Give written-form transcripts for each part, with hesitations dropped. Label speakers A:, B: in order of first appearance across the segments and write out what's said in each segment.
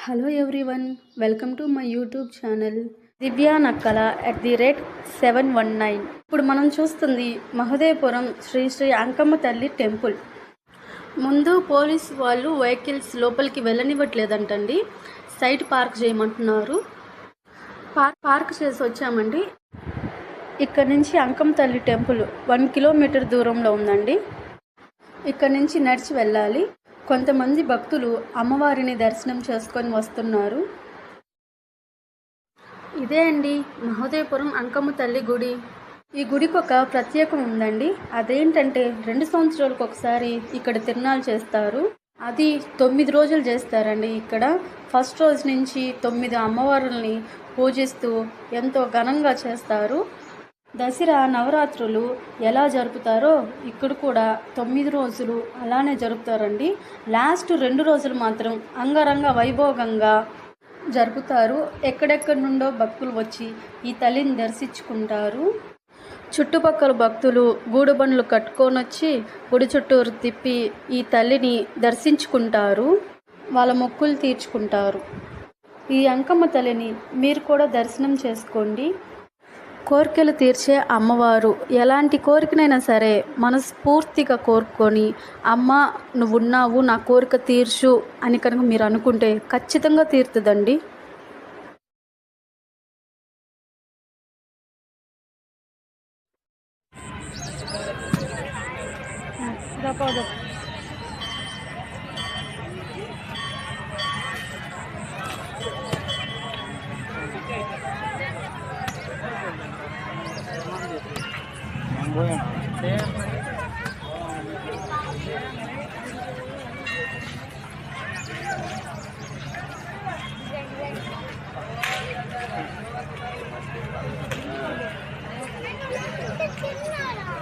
A: Hello everyone, welcome to my YouTube channel Divya Nakkala @719. ఇప్పుడు మనం చూస్తుంది మహదేవపురం శ్రీ శ్రీ అంకమ్మ తల్లి టెంపుల్. ముందు పోలీస్ వాళ్ళు వెహికల్స్ లోపలికి వెళ్ళనివ్వట్లేదంటండి, సైట్ పార్క్ చేయమంటున్నారు. పార్క్ చేసి వచ్చామండి. ఇక్కడ నుంచి అంకమ్మ తల్లి టెంపుల్ 1 కిలోమీటర్ దూరంలో ఉందండి. ఇక్కడ నుంచి నడిచి వెళ్ళాలి. కొంతమంది భక్తులు అమ్మవారిని దర్శనం చేసుకొని వస్తున్నారు. ఇదే అండి మహదేవపురం అంకమ్మ తల్లి గుడి. ఈ గుడికి ఒక ప్రత్యేకం ఉందండి. అదేంటంటే 2 సంవత్సరాలకు ఒకసారి ఇక్కడ తిరునాళ్ళు చేస్తారు. అది 9 రోజులు చేస్తారండి. ఇక్కడ ఫస్ట్ రోజు నుంచి 9 అమ్మవారుల్ని పూజిస్తూ ఎంతో ఘనంగా చేస్తారు. దసరా నవరాత్రులు ఎలా జరుపుతారో ఇక్కడ కూడా 9 రోజులు అలానే జరుపుతారండి. లాస్ట్ 2 రోజులు మాత్రం అంగరంగ వైభోగంగా జరుపుతారు. ఎక్కడెక్కడి నుండో భక్తులు వచ్చి ఈ తల్లిని దర్శించుకుంటారు. చుట్టుపక్కల భక్తులు గూడుబండ్లు కట్టుకొని వచ్చి గుడి చుట్టూరు తిప్పి ఈ తల్లిని దర్శించుకుంటారు. వాళ్ళ మొక్కులు తీర్చుకుంటారు. ఈ అంకమ్మ తల్లిని మీరు కూడా దర్శనం చేసుకోండి. కోరికలు తీర్చే అమ్మవారు. ఎలాంటి కోరికనైనా సరే మనస్ఫూర్తిగా కోరుకొని, అమ్మ నువ్వున్నావు, నా కోరిక తీర్చు అని కనుక మీరు అనుకుంటే ఖచ్చితంగా తీరుతుందండి.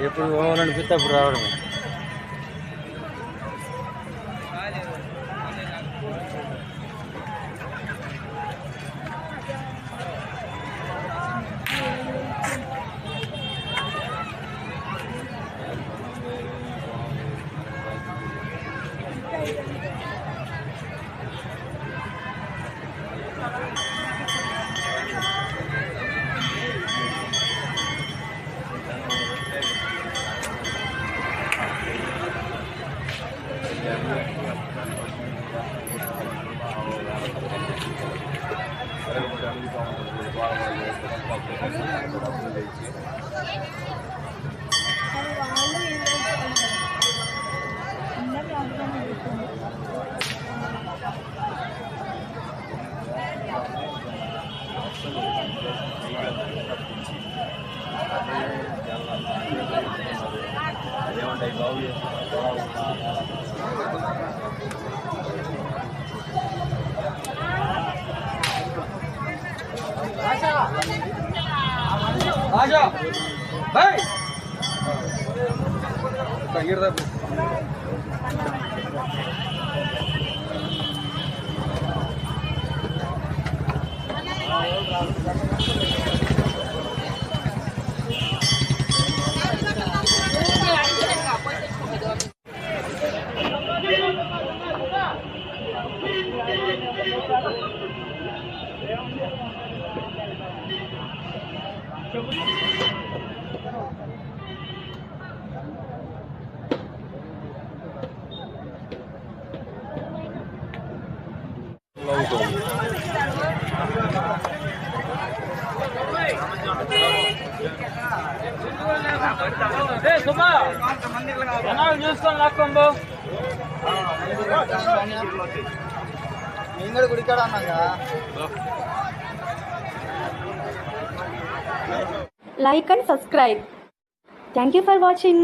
B: ఎప్పుడు పోవాలనిపిస్తే అప్పుడు రావడం. आजा भाई तंगीर दा చూసుకొని లాక్కోంబో నేను కూడా గుడికాడ అన్నాగా.
A: Like and subscribe. Thank you for watching.